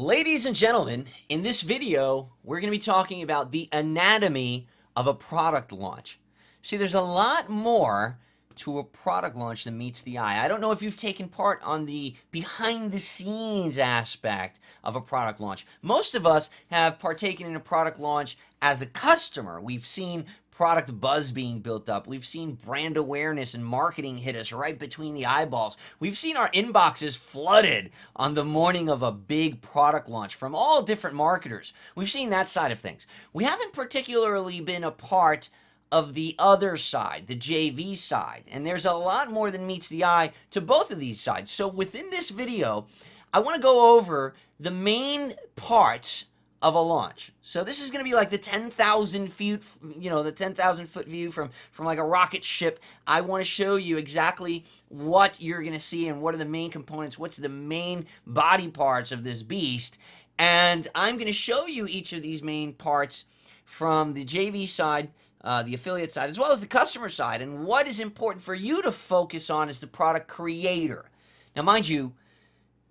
Ladies and gentlemen, in this video, we're going to be talking about the anatomy of a product launch. See, there's a lot more to a product launch than meets the eye. I don't know if you've taken part on the behind the scenes aspect of a product launch. Most of us have partaken in a product launch as a customer. We've seen product buzz being built up. We've seen brand awareness and marketing hit us right between the eyeballs. We've seen our inboxes flooded on the morning of a big product launch from all different marketers. We've seen that side of things. We haven't particularly been a part of the other side, the JV side. And there's a lot more than meets the eye to both of these sides. So within this video, I want to go over the main parts of a launch. So this is going to be like the 10,000 feet, the 10,000 foot view from like a rocket ship. I want to show you exactly what you're going to see and what are the main components, what's the main body parts of this beast. And I'm going to show you each of these main parts from the JV side, the affiliate side, as well as the customer side, and what is important for you to focus on as the product creator. Now, mind you,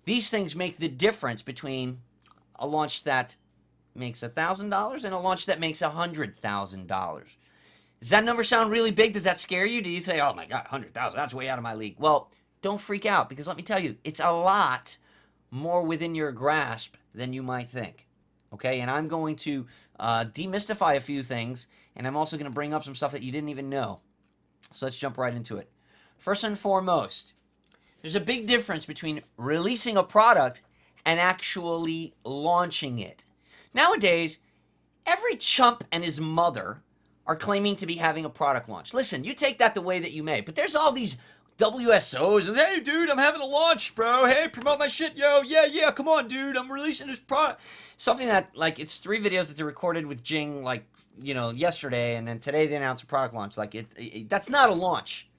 these things make the difference between a launch that makes $1,000 and a launch that makes $100,000. Does that number sound really big? Does that scare you? Do you say, oh my God, 100,000, that's way out of my league? Well, don't freak out, because let me tell you, it's a lot more within your grasp than you might think. Okay, and I'm going to demystify a few things, and I'm also going to bring up some stuff that you didn't even know. So let's jump right into it. First and foremost, there's a big difference between releasing a product and actually launching it. Nowadays, every chump and his mother are claiming to be having a product launch. Listen, you take that the way that you may, but there's all these WSOs. Hey, dude, I'm having a launch, bro. Hey, promote my shit, yo. Yeah, come on, dude. I'm releasing this product. Something that, like, it's 3 videos that they recorded with Jing, like, yesterday, and then today they announced a product launch. Like, that's not a launch.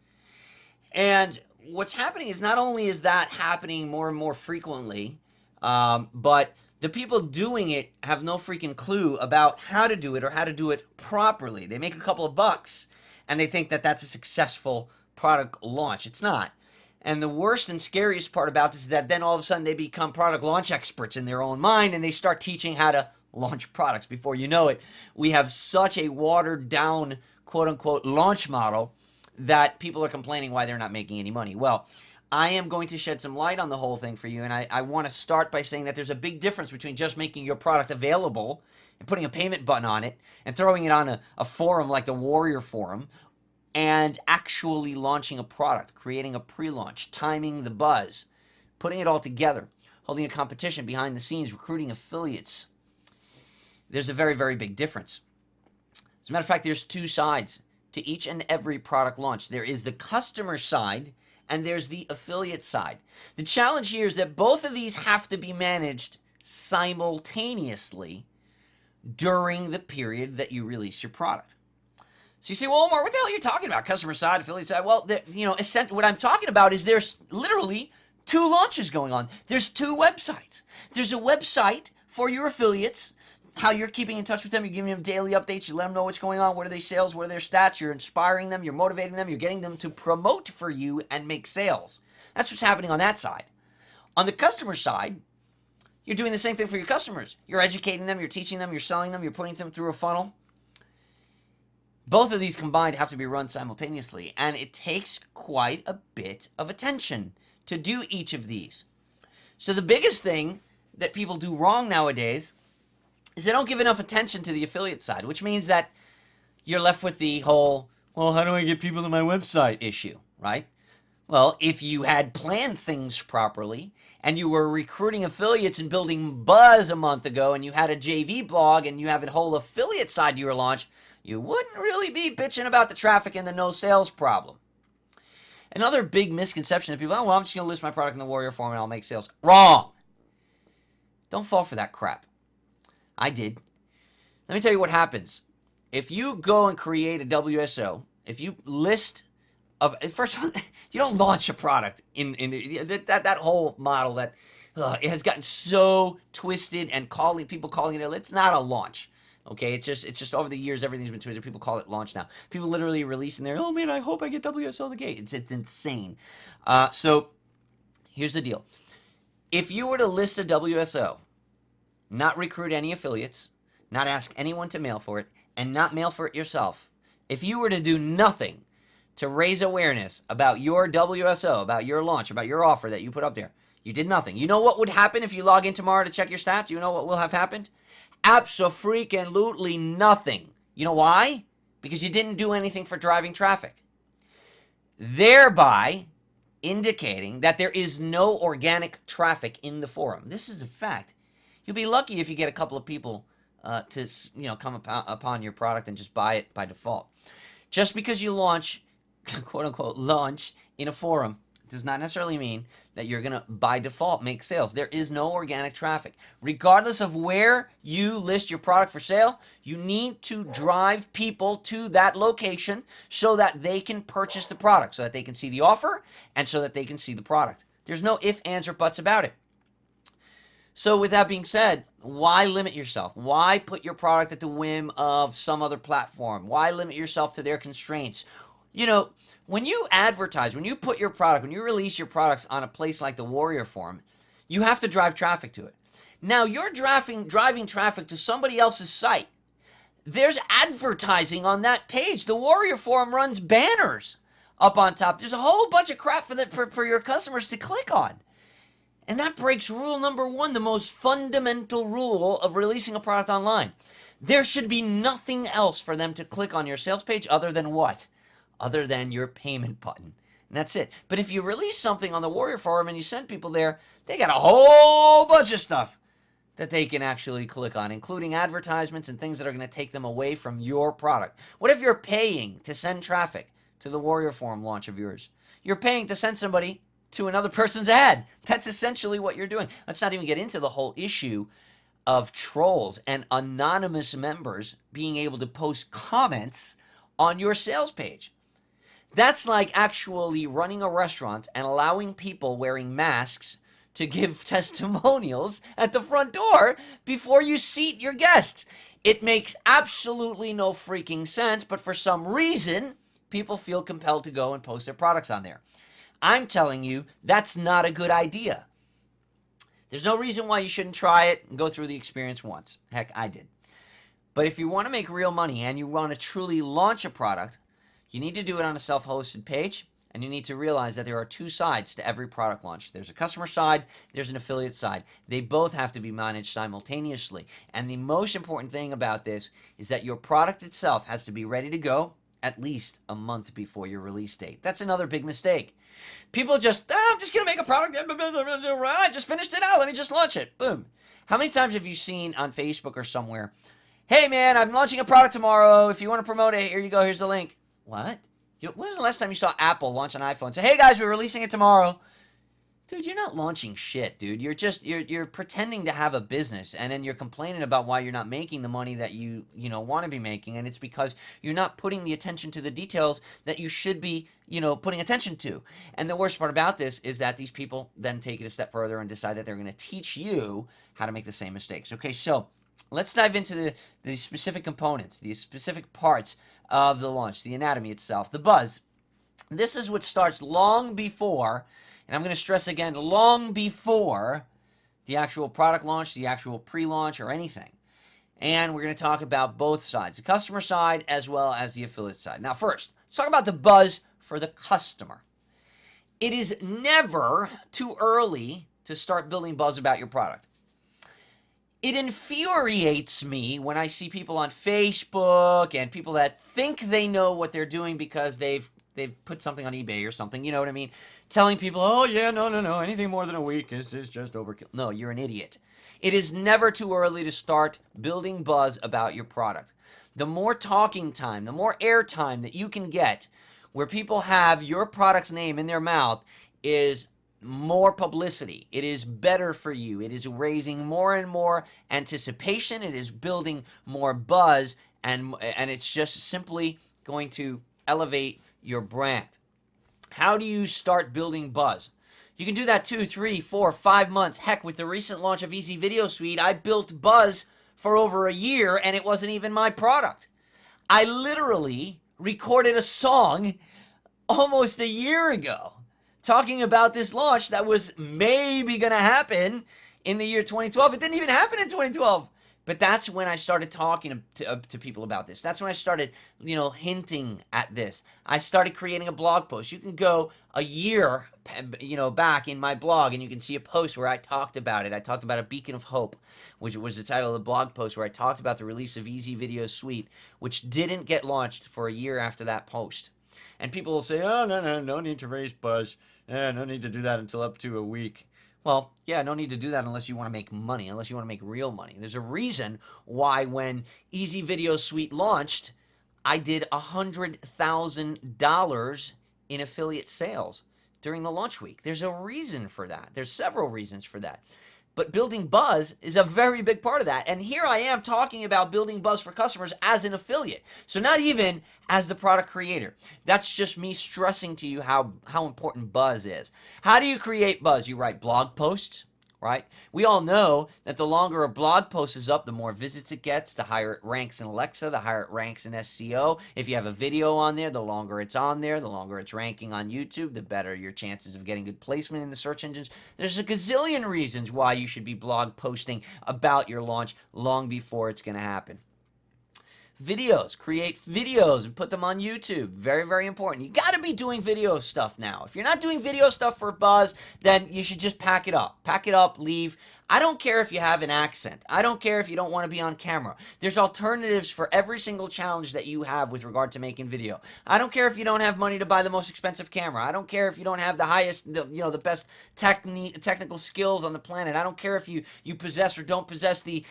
And what's happening is not only is that happening more and more frequently, but the people doing it have no freaking clue about how to do it or how to do it properly. They make a couple of bucks, and they think that that's a successful product launch. It's not. And the worst and scariest part about this is that then all of a sudden they become product launch experts in their own mind, and they start teaching how to launch products. Before you know it, we have such a watered down, quote unquote, launch model that people are complaining why they're not making any money. Well, I am going to shed some light on the whole thing for you, and I want to start by saying that there's a big difference between just making your product available and putting a payment button on it and throwing it on a forum like the Warrior Forum, and actually launching a product, creating a pre-launch, timing the buzz, putting it all together, holding a competition behind the scenes, recruiting affiliates. There's a very, very big difference. As a matter of fact, there's 2 sides to each and every product launch. There is the customer side, and there's the affiliate side. The challenge here is that both of these have to be managed simultaneously during the period that you release your product. So you say, well, Omar, what the hell are you talking about? Customer side, affiliate side? Well, what I'm talking about is there's literally 2 launches going on. There's 2 websites. There's a website for your affiliates, how you're keeping in touch with them. You're giving them daily updates. You let them know what's going on. What are their sales? What are their stats? You're inspiring them. You're motivating them. You're getting them to promote for you and make sales. That's what's happening on that side. On the customer side, you're doing the same thing for your customers. You're educating them. You're teaching them. You're selling them. You're putting them through a funnel. Both of these combined have to be run simultaneously, and it takes quite a bit of attention to do each of these. So the biggest thing that people do wrong nowadays is they don't give enough attention to the affiliate side, which means that you're left with the whole, well, how do I get people to my website issue, right? Well, if you had planned things properly and you were recruiting affiliates and building buzz a month ago, and you had a JV blog and you have a whole affiliate side to your launch, you wouldn't really be bitching about the traffic and the no sales problem. Another big misconception of people, oh, well, I'm just going to list my product in the Warrior Forum and I'll make sales. Wrong. Don't fall for that crap. I did. Let me tell you what happens. If you go and create a WSO, if you list of, first of all, you don't launch a product in that whole model that it has gotten so twisted, and people calling it, it's not a launch. Okay, it's just over the years everything's been twisted. People call it launch now. People literally releasing their, oh man, I hope I get WSO the gate. It's insane. So here's the deal. If you were to list a WSO not recruit any affiliates, not ask anyone to mail for it, and not mail for it yourself, if you were to do nothing to raise awareness about your WSO, about your launch, about your offer that you put up there, you did nothing. You know what would happen if you log in tomorrow to check your stats? You know what will have happened? Abso-freaking-lutely nothing. You know why? Because you didn't do anything for driving traffic. Thereby indicating that there is no organic traffic in the forum. This is a fact. You'll be lucky if you get a couple of people to come upon your product and just buy it by default. Just because you launch, quote unquote, launch in a forum does not necessarily mean that you're going to, by default, make sales. There is no organic traffic. Regardless of where you list your product for sale, you need to drive people to that location so that they can purchase the product, so that they can see the offer, and so that they can see the product. There's no ifs, ands, or buts about it. So with that being said, why limit yourself? Why put your product at the whim of some other platform? Why limit yourself to their constraints? You know, when you advertise, when you put your product, when you release your products on a place like the Warrior Forum, you have to drive traffic to it. Now, you're driving traffic to somebody else's site. There's advertising on that page. The Warrior Forum runs banners up on top. There's a whole bunch of crap for your customers to click on. And that breaks rule number one, the most fundamental rule of releasing a product online. There should be nothing else for them to click on your sales page other than what? Other than your payment button. And that's it. But if you release something on the Warrior Forum and you send people there, they got a whole bunch of stuff that they can actually click on, including advertisements and things that are going to take them away from your product. What if you're paying to send traffic to the Warrior Forum launch of yours? You're paying to send somebody to another person's ad. That's essentially what you're doing. Let's not even get into the whole issue of trolls and anonymous members being able to post comments on your sales page. That's like actually running a restaurant and allowing people wearing masks to give testimonials at the front door before you seat your guests. It makes absolutely no freaking sense, but for some reason, people feel compelled to go and post their products on there. I'm telling you, that's not a good idea. There's no reason why you shouldn't try it and go through the experience once. Heck, I did. But if you want to make real money and you want to truly launch a product, you need to do it on a self-hosted page, and you need to realize that there are two sides to every product launch. There's a customer side, there's an affiliate side. They both have to be managed simultaneously. And the most important thing about this is that your product itself has to be ready to go at least a month before your release date. That's another big mistake. People just, I'm just going to make a product. I just finished it out. Let me just launch it. Boom. How many times have you seen on Facebook or somewhere, hey man, I'm launching a product tomorrow. If you want to promote it, here you go. Here's the link. What? When was the last time you saw Apple launch an iPhone? Say, hey guys, we're releasing it tomorrow. Dude, you're not launching shit, dude. You're pretending to have a business, and then you're complaining about why you're not making the money that you want to be making, and it's because you're not putting the attention to the details that you should be, putting attention to. And the worst part about this is that these people then take it a step further and decide that they're going to teach you how to make the same mistakes. Okay, so let's dive into the specific components, the specific parts of the launch, the anatomy itself, the buzz. This is what starts long before, and I'm going to stress again, long before the actual product launch, the actual pre-launch, or anything. And we're going to talk about both sides, the customer side as well as the affiliate side. Now first, let's talk about the buzz for the customer. It is never too early to start building buzz about your product. It infuriates me when I see people on Facebook and people that think they know what they're doing because they've put something on eBay or something, you know what I mean? Telling people, oh yeah, no, anything more than a week is just overkill. No, you're an idiot. It is never too early to start building buzz about your product. The more talking time, the more airtime that you can get where people have your product's name in their mouth is more publicity. It is better for you. It is raising more and more anticipation. It is building more buzz, and it's just simply going to elevate your brand. How do you start building buzz? You can do that 2, 3, 4, 5 months. Heck, with the recent launch of Easy Video Suite, I built buzz for over a year, and it wasn't even my product. I literally recorded a song almost a year ago talking about this launch that was maybe going to happen in the year 2012. It didn't even happen in 2012. But that's when I started talking to people about this. That's when I started, hinting at this. I started creating a blog post. You can go a year, back in my blog, and you can see a post where I talked about it. I talked about a beacon of hope, which was the title of the blog post, where I talked about the release of Easy Video Suite, which didn't get launched for a year after that post. And people will say, oh, no need to raise buzz. No need to do that until up to a week. Well, yeah, no need to do that unless you want to make money, unless you want to make real money. There's a reason why when Easy Video Suite launched, I did $100,000 in affiliate sales during the launch week. There's a reason for that. There's several reasons for that. But building buzz is a very big part of that. And here I am talking about building buzz for customers as an affiliate. So not even as the product creator. That's just me stressing to you how important buzz is. How do you create buzz? You write blog posts, right? We all know that the longer a blog post is up, the more visits it gets, the higher it ranks in Alexa, the higher it ranks in SEO. If you have a video on there, the longer it's on there, the longer it's ranking on YouTube, the better your chances of getting good placement in the search engines. There's a gazillion reasons why you should be blog posting about your launch long before it's going to happen. Videos. Create videos and put them on YouTube. Very, very important. You got to be doing video stuff now. If you're not doing video stuff for buzz, then you should just pack it up. Pack it up, leave. I don't care if you have an accent. I don't care if you don't want to be on camera. There's alternatives for every single challenge that you have with regard to making video. I don't care if you don't have money to buy the most expensive camera. I don't care if you don't have the highest, the best technical skills on the planet. I don't care if you possess or don't possess the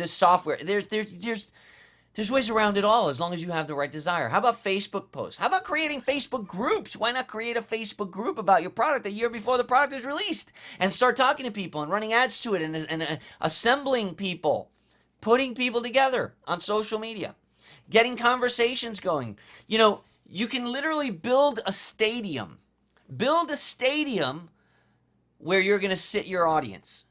software. There's ways around it all as long as you have the right desire. How about Facebook posts? How about creating Facebook groups? Why not create a Facebook group about your product a year before the product is released and start talking to people and running ads to it and assembling people, putting people together on social media, getting conversations going. You can literally build a stadium. Build a stadium where you're going to sit your audience,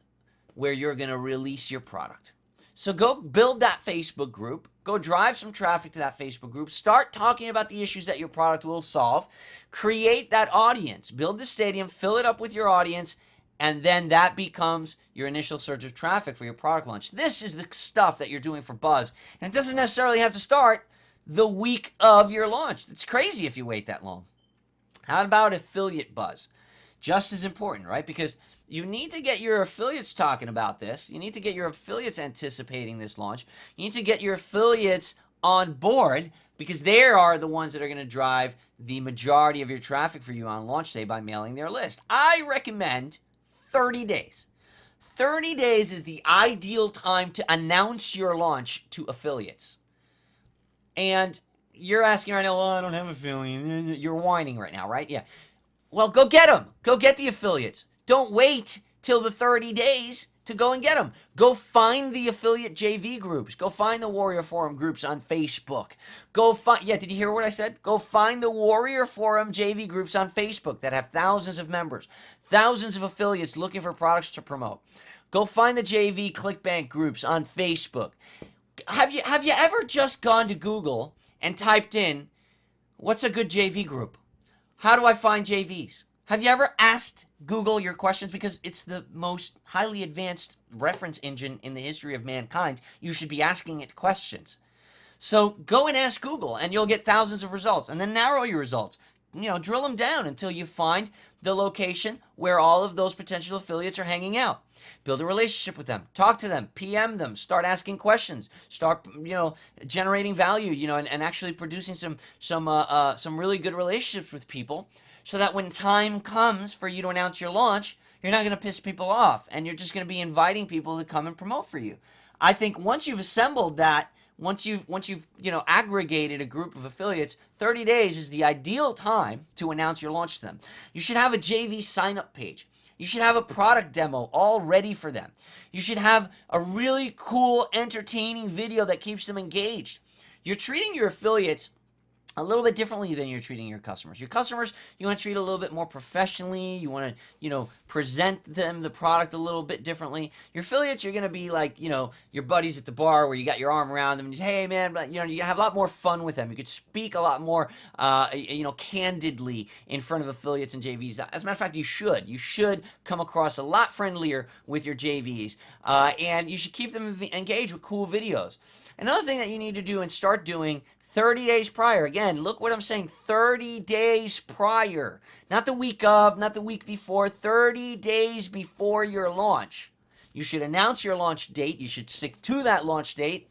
where you're going to release your product. So go build that Facebook group. Go drive some traffic to that Facebook group. Start talking about the issues that your product will solve. Create that audience. Build the stadium. Fill it up with your audience. And then that becomes your initial surge of traffic for your product launch. This is the stuff that you're doing for buzz. And it doesn't necessarily have to start the week of your launch. It's crazy if you wait that long. How about affiliate buzz? Just as important, right? Because you need to get your affiliates talking about this. You need to get your affiliates anticipating this launch. You need to get your affiliates on board because they are the ones that are going to drive the majority of your traffic for you on launch day by mailing their list. I recommend 30 days. 30 days is the ideal time to announce your launch to affiliates. And you're asking right now, well, I don't have affiliate. You're whining right now, right? Yeah. Well, go get them. Go get the affiliates. Don't wait till the 30 days to go and get them. Go find the affiliate JV groups. Go find the Warrior Forum groups on Facebook. Did you hear what I said? Go find the Warrior Forum JV groups on Facebook that have thousands of members, thousands of affiliates looking for products to promote. Go find the JV ClickBank groups on Facebook. Have you ever just gone to Google and typed in, what's a good JV group? How do I find JVs? Have you ever asked Google your questions? Because it's the most highly advanced reference engine in the history of mankind. You should be asking it questions. So go and ask Google and you'll get thousands of results. And then narrow your results. Drill them down until you find the location where all of those potential affiliates are hanging out. Build a relationship with them. Talk to them. PM them. Start asking questions. Start, generating value, and actually producing some really good relationships with people so that when time comes for you to announce your launch, you're not going to piss people off and you're just going to be inviting people to come and promote for you. I think once you've assembled that, once you've aggregated a group of affiliates, 30 days is the ideal time to announce your launch to them. You should have a JV sign-up page. You should have a product demo all ready for them. You should have a really cool, entertaining video that keeps them engaged. You're treating your affiliates a little bit differently than you're treating your customers. Your customers, you want to treat a little bit more professionally. You want to, present them the product a little bit differently. Your affiliates, you're going to be like, your buddies at the bar where you got your arm around them and you, hey man, but you have a lot more fun with them. You could speak a lot more, candidly in front of affiliates and JVs. As a matter of fact, you should. You should come across a lot friendlier with your JVs, and you should keep them engaged with cool videos. Another thing that you need to do and start doing 30 days prior. Again, look what I'm saying, 30 days prior. Not the week of, not the week before, 30 days before your launch. You should announce your launch date. You should stick to that launch date.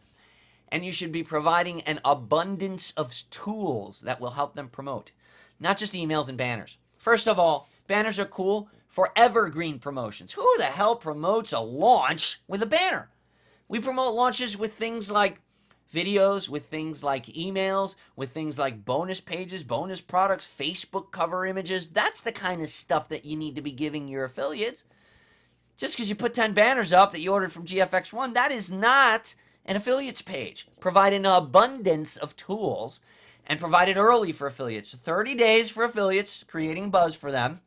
And you should be providing an abundance of tools that will help them promote. Not just emails and banners. First of all, banners are cool for evergreen promotions. Who the hell promotes a launch with a banner? We promote launches with things like videos, with things like emails, with things like bonus pages, bonus products, Facebook cover images. That's the kind of stuff that you need to be giving your affiliates. Just because you put 10 banners up that you ordered from GFX1, that is not an affiliates page. Provide an abundance of tools and provide it early for affiliates. 30 days for affiliates, creating buzz for them.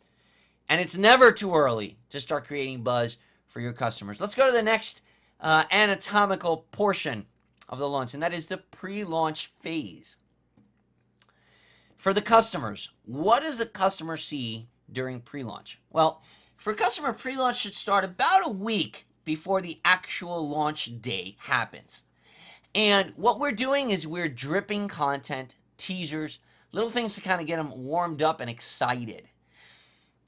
And it's never too early to start creating buzz for your customers. Let's go to the next anatomical portion of the launch, and that is the pre-launch phase. For the customers, what does a customer see during pre-launch? Well, for a customer, pre-launch should start about a week before the actual launch day happens. And what we're doing is we're dripping content, teasers, little things to kind of get them warmed up and excited.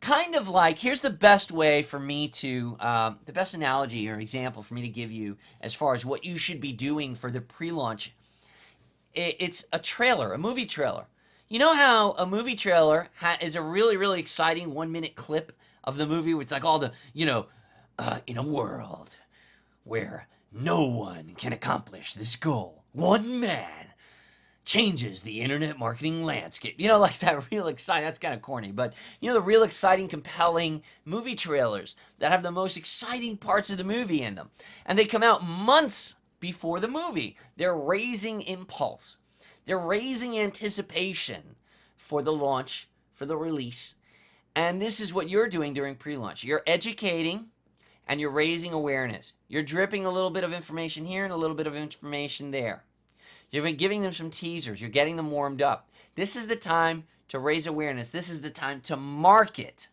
Kind of like, here's the best way for me to, the best analogy or example for me to give you as far as what you should be doing for the pre-launch. It's a trailer, a movie trailer. You know how a movie trailer is a really, really exciting 1-minute clip of the movie where it's like all the, in a world where no one can accomplish this goal, one man changes the internet marketing landscape. Like that real exciting, that's kind of corny, but the real exciting, compelling movie trailers that have the most exciting parts of the movie in them. And they come out months before the movie. They're raising impulse. They're raising anticipation for the launch, for the release. And this is what you're doing during pre-launch. You're educating and you're raising awareness. You're dripping a little bit of information here and a little bit of information there. You've been giving them some teasers. You're getting them warmed up. This is the time to raise awareness. This is the time to market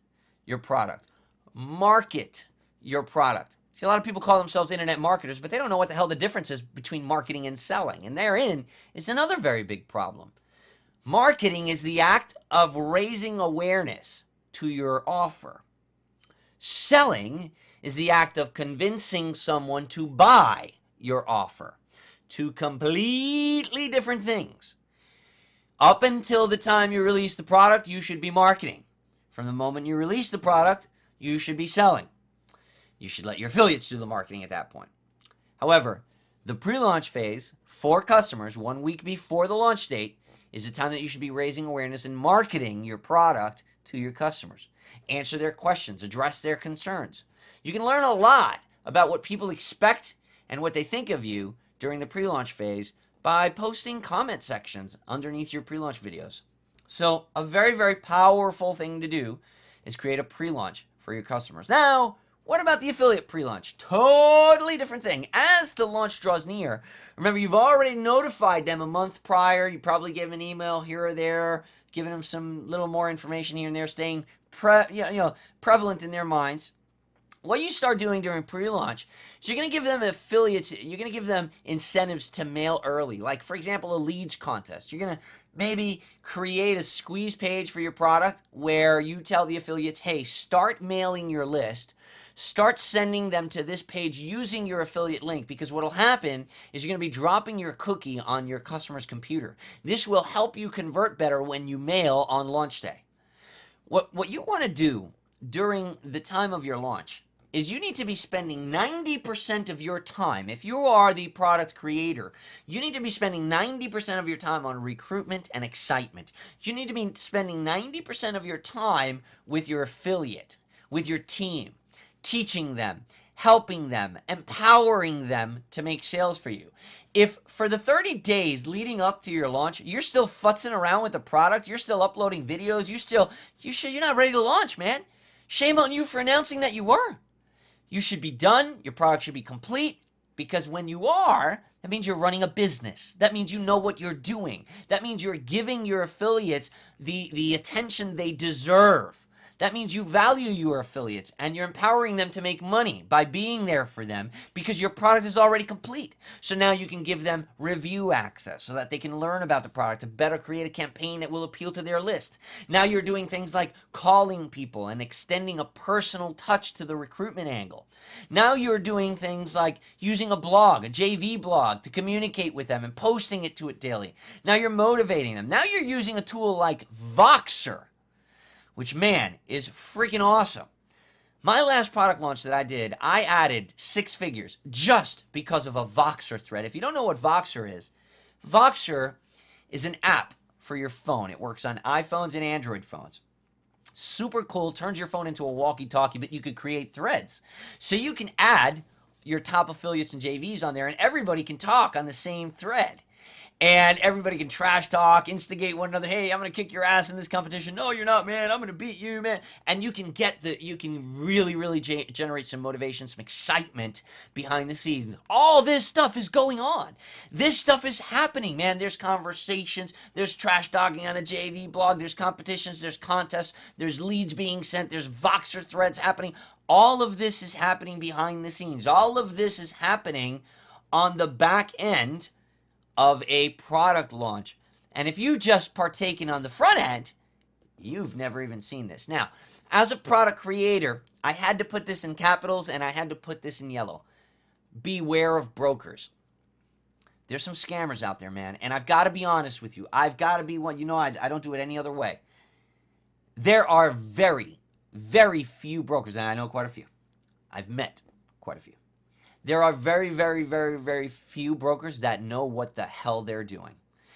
your product. Market your product. See, a lot of people call themselves internet marketers, but they don't know what the hell the difference is between marketing and selling. And therein is another very big problem. Marketing is the act of raising awareness to your offer. Selling is the act of convincing someone to buy your offer. Two completely different things. Up until the time you release the product, you should be marketing. From the moment you release the product, you should be selling. You should let your affiliates do the marketing at that point. However, the pre-launch phase for customers 1 week before the launch date is the time that you should be raising awareness and marketing your product to your customers. Answer their questions, address their concerns. You can learn a lot about what people expect and what they think of you during the pre-launch phase by posting comment sections underneath your pre-launch videos. So a very, very powerful thing to do is create a pre-launch for your customers. Now, what about the affiliate pre-launch? Totally different thing. As the launch draws near, remember you've already notified them a month prior. You probably gave them an email here or there, giving them some little more information here and there, staying prevalent in their minds. What you start doing during pre-launch is you're going to give them affiliates, you're going to give them incentives to mail early. Like, for example, a leads contest. You're going to maybe create a squeeze page for your product where you tell the affiliates, hey, start mailing your list. Start sending them to this page using your affiliate link, because what will happen is you're going to be dropping your cookie on your customer's computer. This will help you convert better when you mail on launch day. What you want to do during the time of your launch is you need to be spending 90% of your time. If you are the product creator, you need to be spending 90% of your time on recruitment and excitement. You need to be spending 90% of your time with your affiliate, with your team, teaching them, helping them, empowering them to make sales for you. If for the 30 days leading up to your launch, you're still futzing around with the product, you're still uploading videos, you're not ready to launch, man. Shame on you for announcing that you were. You should be done. Your product should be complete, because when you are, that means you're running a business. That means you know what you're doing. That means you're giving your affiliates the attention they deserve. That means you value your affiliates and you're empowering them to make money by being there for them because your product is already complete. So now you can give them review access so that they can learn about the product to better create a campaign that will appeal to their list. Now you're doing things like calling people and extending a personal touch to the recruitment angle. Now you're doing things like using a blog, a JV blog, to communicate with them and posting it to it daily. Now you're motivating them. Now you're using a tool like Voxer, which, man, is freaking awesome. My last product launch that I did, I added 6 figures just because of a Voxer thread. If you don't know what Voxer is an app for your phone. It works on iPhones and Android phones. Super cool, turns your phone into a walkie-talkie, but you could create threads. So you can add your top affiliates and JVs on there, and everybody can talk on the same thread. And everybody can trash talk, instigate one another. Hey, I'm going to kick your ass in this competition. No, you're not, man. I'm going to beat you, man. And you can really generate some motivation, some excitement behind the scenes. All this stuff is going on. This stuff is happening, man. There's conversations. There's trash talking on the JV blog. There's competitions. There's contests. There's leads being sent. There's Voxer threads happening. All of this is happening behind the scenes. All of this is happening on the back end of a product launch. And if you just partaken on the front end, you've never even seen this. Now, as a product creator, I had to put this in capitals and I had to put this in yellow. Beware of brokers. There's some scammers out there, man. And I've got to be honest with you. I've got to be one. You know, I don't do it any other way. There are very, very few brokers, and I know quite a few. I've met quite a few. There are very, very, very, very few brokers that know what the hell they're doing.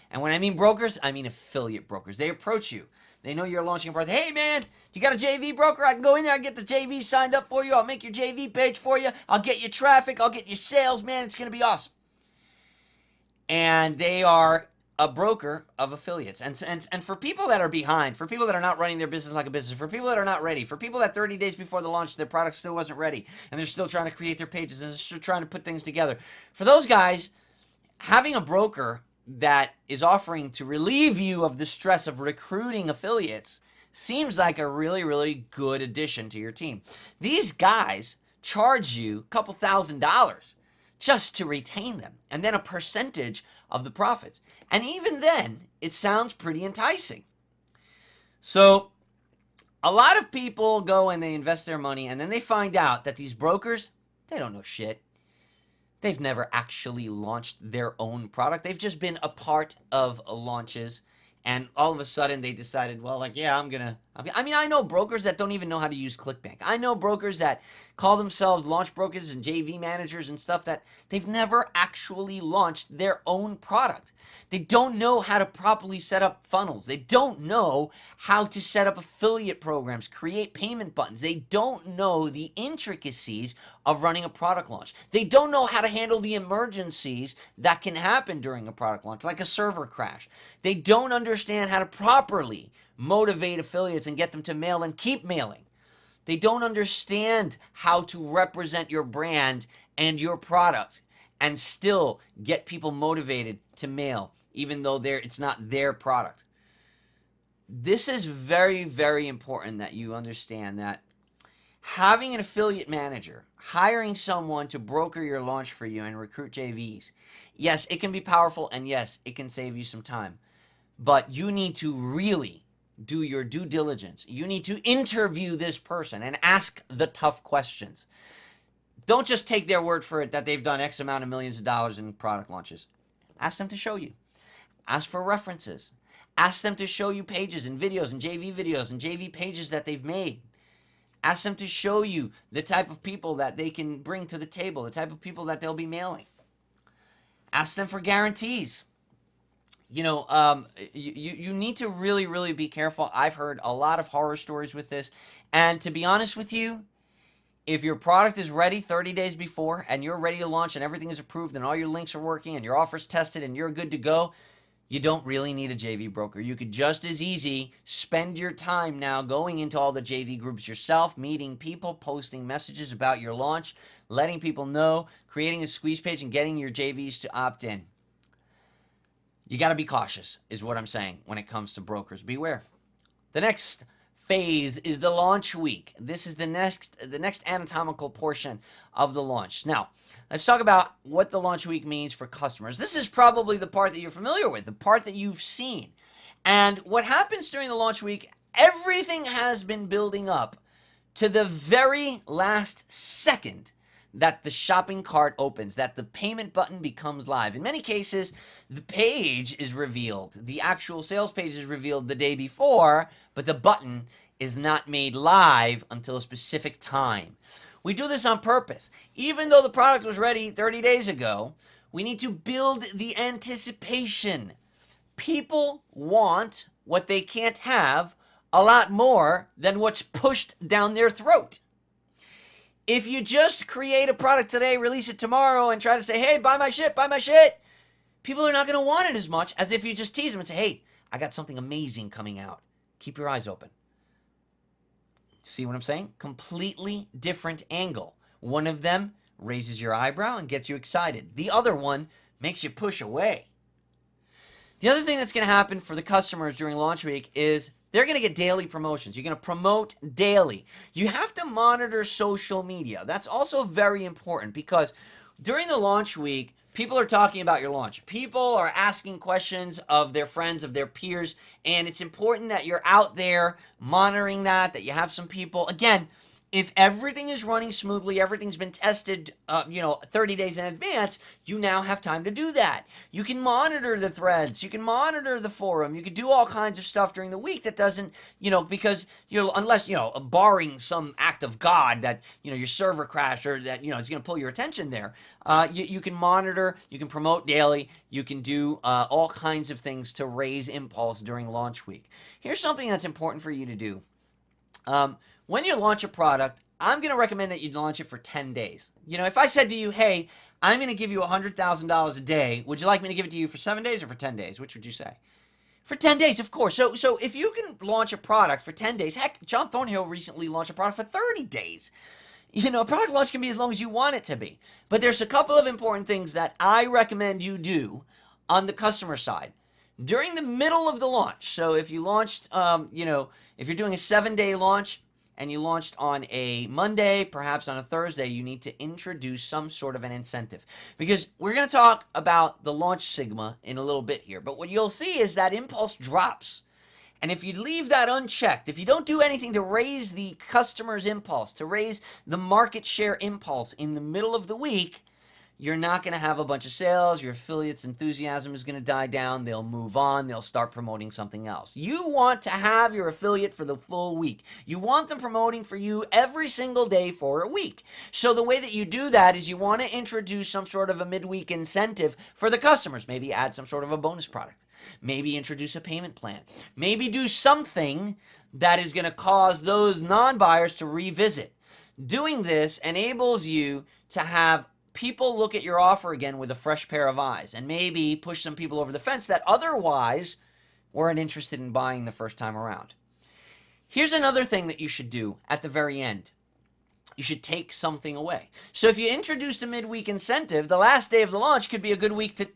And when I mean brokers, I mean affiliate brokers. They approach you. They know you're launching a product. Hey, man, you got a JV broker? I can go in there and get the JV signed up for you. I'll make your JV page for you. I'll get you traffic. I'll get you sales, man. It's going to be awesome. And they are a broker of affiliates. And for people that are behind, for people that are not running their business like a business, for people that are not ready, for people that 30 days before the launch, their product still wasn't ready, and they're still trying to create their pages, and they're still trying to put things together. For those guys, having a broker that is offering to relieve you of the stress of recruiting affiliates seems like a really, really good addition to your team. These guys charge you a couple $1,000s just to retain them, and then a percentage of the profits. And even then, it sounds pretty enticing. So a lot of people go and they invest their money, and then they find out that these brokers, they don't know shit. They've never actually launched their own product. They've just been a part of launches, and all of a sudden they decided, well, like, yeah, I know brokers that don't even know how to use ClickBank. I know brokers that call themselves launch brokers and JV managers and stuff that they've never actually launched their own product. They don't know how to properly set up funnels. They don't know how to set up affiliate programs, create payment buttons. They don't know the intricacies of running a product launch. They don't know how to handle the emergencies that can happen during a product launch, like a server crash. They don't understand how to properly motivate affiliates and get them to mail and keep mailing. They don't understand how to represent your brand and your product and still get people motivated to mail, even though it's not their product. This is very, very important that you understand that having an affiliate manager, hiring someone to broker your launch for you and recruit JVs, yes, it can be powerful, and yes, it can save you some time. But you need to really do your due diligence. You need to interview this person and ask the tough questions. Don't just take their word for it that they've done X amount of millions of dollars in product launches. Ask them to show you. Ask for references. Ask them to show you pages and videos and JV pages that they've made. Ask them to show you the type of people that they can bring to the table, the type of people that they'll be mailing. Ask them for guarantees. You need to really, really be careful. I've heard a lot of horror stories with this. And to be honest with you, If your product is ready 30 days before and you're ready to launch and everything is approved and all your links are working and your offer's tested and you're good to go, you don't really need a JV broker. You could just as easy spend your time now going into all the JV groups yourself, meeting people, posting messages about your launch, letting people know, creating a squeeze page, and getting your JVs to opt in. You got to be cautious, is what I'm saying when it comes to brokers. Beware. The next phase is the launch week. This is the next anatomical portion of the launch. Now, let's talk about what the launch week means for customers. This is probably the part that you're familiar with, the part that you've seen. And what happens during the launch week, everything has been building up to the very last second that the shopping cart opens, that the payment button becomes live. In many cases, the page is revealed. The actual sales page is revealed the day before, but the button is not made live until a specific time. We do this on purpose. Even though the product was ready 30 days ago, we need to build the anticipation. People want what they can't have a lot more than what's pushed down their throat. If you just create a product today, release it tomorrow, and try to say, hey, buy my shit, people are not going to want it as much as if you just tease them and say, hey, I got something amazing coming out. Keep your eyes open. See what I'm saying? Completely different angle. One of them raises your eyebrow and gets you excited. The other one makes you push away. The other thing that's going to happen for the customers during launch week is they're going to get daily promotions. You're going to promote daily. You have to monitor social media. That's also very important because during the launch week, people are talking about your launch. People are asking questions of their friends, of their peers, and it's important that you're out there monitoring that you have some people. Again, if everything is running smoothly, everything's been tested, 30 days in advance, you now have time to do that. You can monitor the threads. You can monitor the forum. You can do all kinds of stuff during the week that doesn't, because, unless, barring some act of God that, your server crash or that, it's going to pull your attention there. You can monitor, you can promote daily, you can do all kinds of things to raise impulse during launch week. Here's something that's important for you to do. When you launch a product, I'm going to recommend that you launch it for 10 days. If I said to you, hey, I'm going to give you $100,000 a day, would you like me to give it to you for 7 days or for 10 days? Which would you say? For 10 days, of course. So if you can launch a product for 10 days, heck, John Thornhill recently launched a product for 30 days. A product launch can be as long as you want it to be. But there's a couple of important things that I recommend you do on the customer side. During the middle of the launch, so if you launched, if you're doing a 7-day launch, and you launched on a Monday, perhaps on a Thursday, you need to introduce some sort of an incentive. Because we're going to talk about the launch sigma in a little bit here. But what you'll see is that impulse drops. And if you leave that unchecked, if you don't do anything to raise the customer's impulse, to raise the market share impulse in the middle of the week, you're not going to have a bunch of sales. Your affiliates' enthusiasm is going to die down. They'll move on. They'll start promoting something else. You want to have your affiliate for the full week. You want them promoting for you every single day for a week. So the way that you do that is you want to introduce some sort of a midweek incentive for the customers. Maybe add some sort of a bonus product. Maybe introduce a payment plan. Maybe do something that is going to cause those non-buyers to revisit. Doing this enables you to have people look at your offer again with a fresh pair of eyes and maybe push some people over the fence that otherwise weren't interested in buying the first time around. Here's another thing that you should do at the very end. You should take something away. So if you introduced a midweek incentive, the last day of the launch could be a good week to,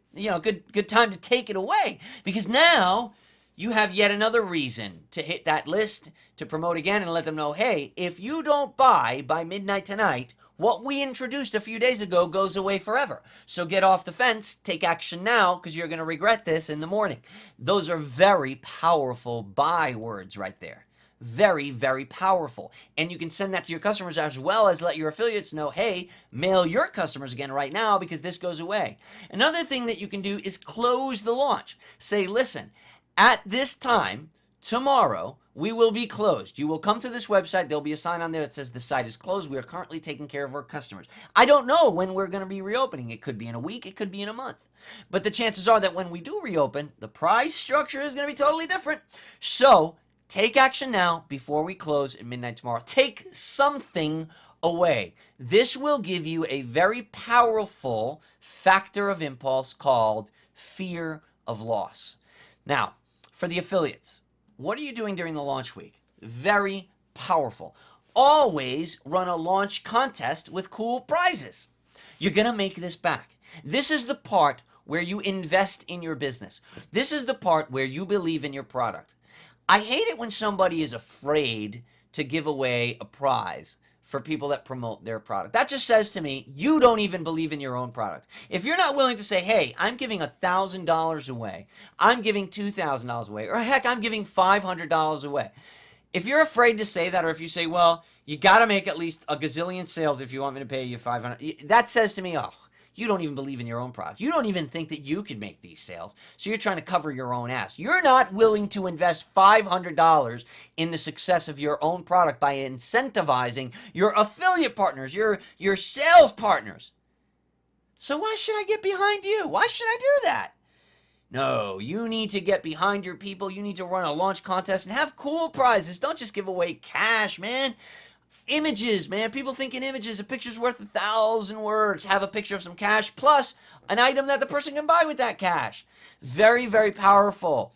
good time to take it away, because now you have yet another reason to hit that list, to promote again and let them know, hey, if you don't buy by midnight tonight, what we introduced a few days ago goes away forever. So get off the fence, take action now, because you're going to regret this in the morning. Those are very powerful buy words right there. Very, very powerful. And you can send that to your customers as well as let your affiliates know, hey, mail your customers again right now because this goes away. Another thing that you can do is close the launch. Say, listen, at this time, tomorrow, we will be closed. You will come to this website. There'll be a sign on there that says the site is closed. We are currently taking care of our customers. I don't know when we're going to be reopening. It could be in a week. It could be in a month. But the chances are that when we do reopen, the price structure is going to be totally different. So take action now before we close at midnight tomorrow. Take something away. This will give you a very powerful factor of impulse called fear of loss. Now, for the affiliates, what are you doing during the launch week? Very powerful. Always run a launch contest with cool prizes. You're going to make this back. This is the part where you invest in your business. This is the part where you believe in your product. I hate it when somebody is afraid to give away a prize for people that promote their product. That just says to me, you don't even believe in your own product. If you're not willing to say, hey, I'm giving $1,000 away, I'm giving $2,000 away, or heck, I'm giving $500 away. If you're afraid to say that, or if you say, well, you got to make at least a gazillion sales if you want me to pay you $500, that says to me, oh, you don't even believe in your own product. You don't even think that you can make these sales. So you're trying to cover your own ass. You're not willing to invest $500 in the success of your own product by incentivizing your affiliate partners, your sales partners. So why should I get behind you? Why should I do that? No, you need to get behind your people. You need to run a launch contest and have cool prizes. Don't just give away cash, man. Images, man. People think in images. A picture's worth 1,000 words. Have a picture of some cash plus an item that the person can buy with that cash. Very, very powerful.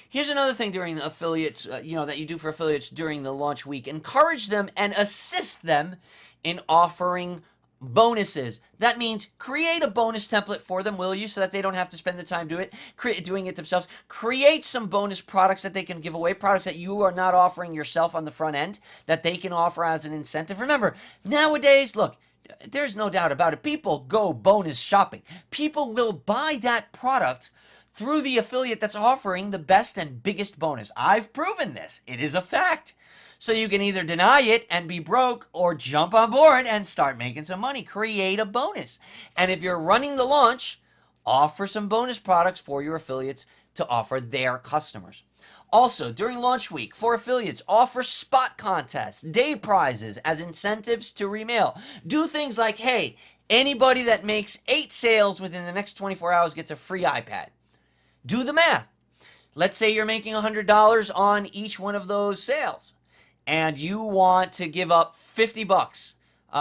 Here's another thing during the affiliates, that you do for affiliates during the launch week. Encourage them and assist them in offering bonuses. That means create a bonus template for them, will you, so that they don't have to spend the time doing it themselves. Create some bonus products that they can give away, products that you are not offering yourself on the front end that they can offer as an incentive. Remember, nowadays, look, there's no doubt about it. People go bonus shopping. People will buy that product through the affiliate that's offering the best and biggest bonus. I've proven this. It is a fact. So you can either deny it and be broke or jump on board and start making some money. Create a bonus. And if you're running the launch, offer some bonus products for your affiliates to offer their customers. Also, during launch week, for affiliates, offer spot contests, day prizes as incentives to remail. Do things like, hey, anybody that makes 8 sales within the next 24 hours gets a free iPad. Do the math. Let's say you're making $100 on each one of those sales, and you want to give up $50.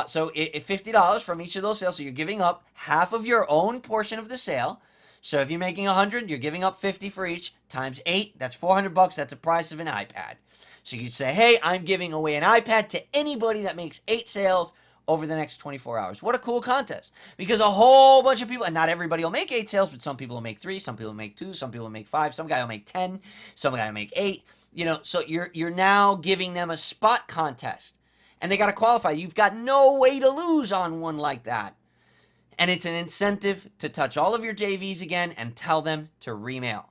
So $50 from each of those sales. So you're giving up half of your own portion of the sale. So if you're making 100, you're giving up 50 for each, times 8, that's $400. That's the price of an iPad. So you could say, hey, I'm giving away an iPad to anybody that makes 8 sales over the next 24 hours. What a cool contest. Because a whole bunch of people, and not everybody will make 8 sales, but some people will make 3, some people will make 2, some people will make 5, some guy will make 10, some guy will make 8. So you're now giving them a spot contest. And they got to qualify. You've got no way to lose on one like that. And it's an incentive to touch all of your JVs again and tell them to remail.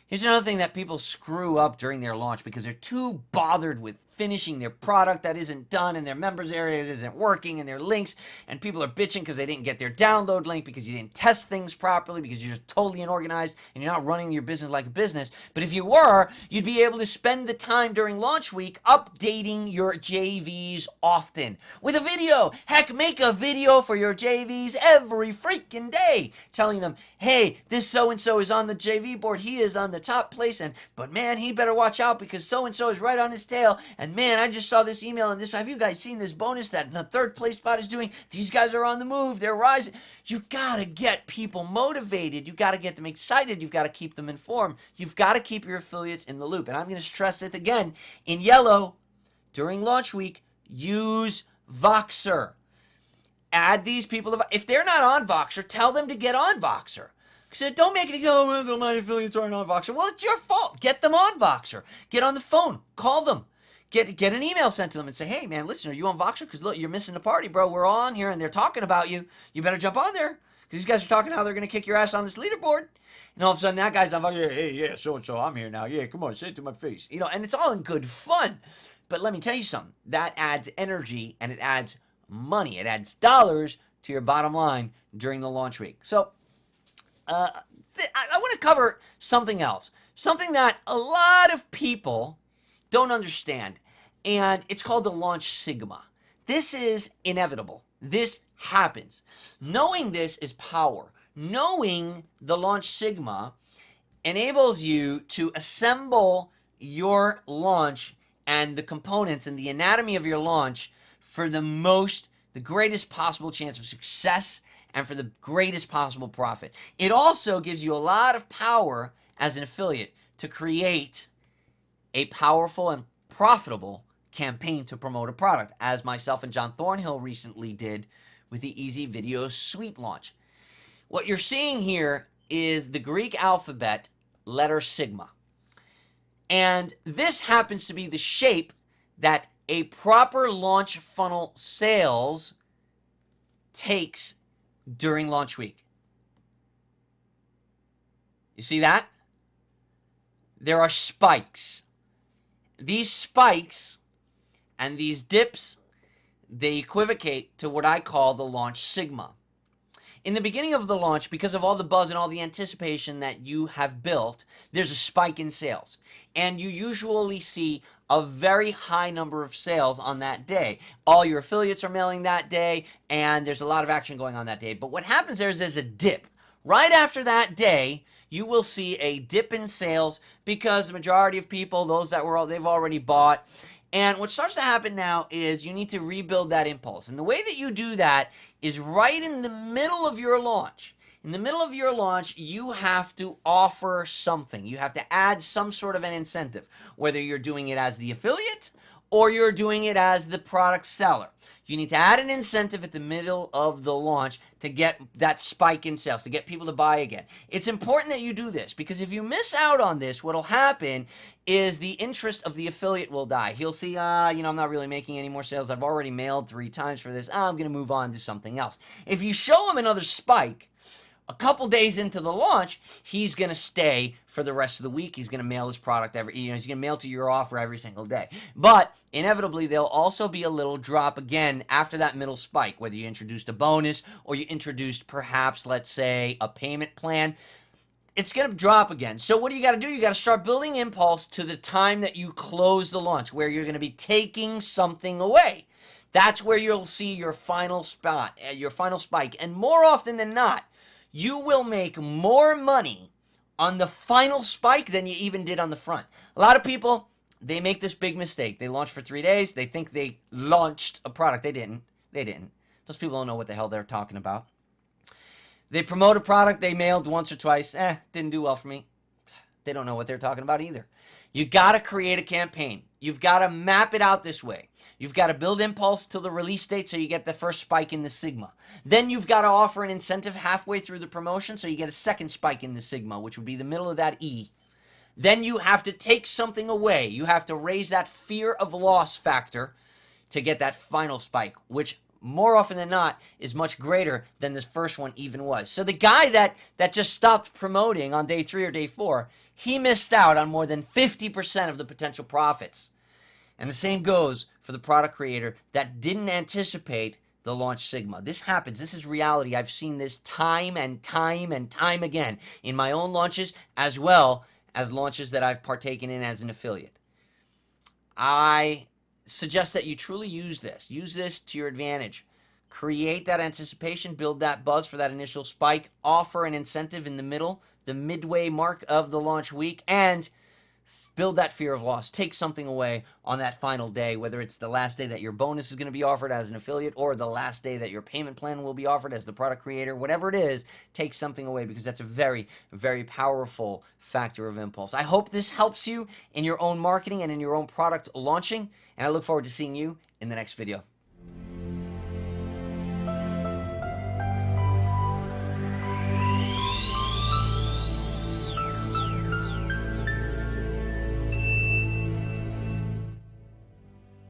Here's another thing that people screw up during their launch because they're too bothered with finishing their product that isn't done and their members areas isn't working and their links, and people are bitching because they didn't get their download link because you didn't test things properly because you're just totally unorganized and you're not running your business like a business. But if you were, you'd be able to spend the time during launch week updating your JVs often with a video. Heck, make a video for your JVs every freaking day telling them, hey, this so-and-so is on the JV board. He is on the top place, but man, he better watch out because so-and-so is right on his tail. And man, I just saw this email and this. Have you guys seen this bonus that the 3rd place spot is doing? These guys are on the move. They're rising. You got to get people motivated. You got to get them excited. You've got to keep them informed. You've got to keep your affiliates in the loop. And I'm going to stress it again in yellow during launch week. Use Voxer. Add these people. If they're not on Voxer, tell them to get on Voxer. So don't make it, oh, my affiliates aren't on Voxer. Well, it's your fault. Get them on Voxer. Get on the phone. Call them. Get an email sent to them and say, hey, man, listen, are you on Voxer? Because, look, you're missing the party, bro. We're all on here, and they're talking about you. You better jump on there. Because these guys are talking how they're going to kick your ass on this leaderboard. And all of a sudden, that guy's on Voxer. Hey, yeah, so-and-so, I'm here now. Yeah, come on, say it to my face. And it's all in good fun. But let me tell you something. That adds energy, and it adds money. It adds dollars to your bottom line during the launch week. So, I want to cover something else. Something that a lot of people don't understand. And it's called the launch sigma. This is inevitable. This happens. Knowing this is power. Knowing the launch sigma enables you to assemble your launch and the components and the anatomy of your launch for the most the greatest possible chance of success and for the greatest possible profit. It also gives you a lot of power as an affiliate to create a powerful and profitable campaign to promote a product, as myself and John Thornhill recently did with the Easy Video Suite launch. What you're seeing here is the Greek alphabet letter sigma. And this happens to be the shape that a proper launch funnel sales takes during launch week. You see that? There are spikes. These spikes and these dips, they equivocate to what I call the launch sigma. In the beginning of the launch, because of all the buzz and all the anticipation that you have built, there's a spike in sales. And you usually see a very high number of sales on that day. All your affiliates are mailing that day, and there's a lot of action going on that day. But what happens there is there's a dip. Right after that day, you will see a dip in sales because the majority of people, those that were, they've already bought. And what starts to happen now is you need to rebuild that impulse. And the way that you do that is right in the middle of your launch. In the middle of your launch, you have to offer something. You have to add some sort of an incentive, whether you're doing it as the affiliate or you're doing it as the product seller. You need to add an incentive at the middle of the launch to get that spike in sales, to get people to buy again. It's important that you do this because if you miss out on this, what'll happen is the interest of the affiliate will die. He'll see, I'm not really making any more sales. I've already mailed 3 times for this. I'm going to move on to something else. If you show him another spike, a couple days into the launch, he's going to stay for the rest of the week. He's going to mail his product he's going to mail to your offer every single day. But inevitably, there'll also be a little drop again after that middle spike, whether you introduced a bonus or you introduced perhaps, let's say, a payment plan. It's going to drop again. So what do you got to do? You got to start building impulse to the time that you close the launch, where you're going to be taking something away. That's where you'll see your final spot, your final spike. And more often than not, you will make more money on the final spike than you even did on the front. A lot of people, they make this big mistake. They launch for 3 days. They think they launched a product. They didn't. They didn't. Those people don't know what the hell they're talking about. They promote a product they mailed once or twice. Didn't do well for me. They don't know what they're talking about either. You got to create a campaign. You've got to map it out this way. You've got to build impulse till the release date so you get the first spike in the sigma. Then you've got to offer an incentive halfway through the promotion so you get a second spike in the sigma, which would be the middle of that E. Then you have to take something away. You have to raise that fear of loss factor to get that final spike, which more often than not is much greater than this first one even was. So the guy that just stopped promoting on day 3 or day 4, he missed out on more than 50% of the potential profits. And the same goes for the product creator that didn't anticipate the launch sigma. This happens. This is reality. I've seen this time and time and time again in my own launches as well as launches that I've partaken in as an affiliate. I suggest that you truly use this. Use this to your advantage. Create that anticipation, build that buzz for that initial spike, offer an incentive in the middle, the midway mark of the launch week, and build that fear of loss. Take something away on that final day, whether it's the last day that your bonus is going to be offered as an affiliate or the last day that your payment plan will be offered as the product creator. Whatever it is, take something away because that's a very, very powerful factor of impulse. I hope this helps you in your own marketing and in your own product launching, and I look forward to seeing you in the next video.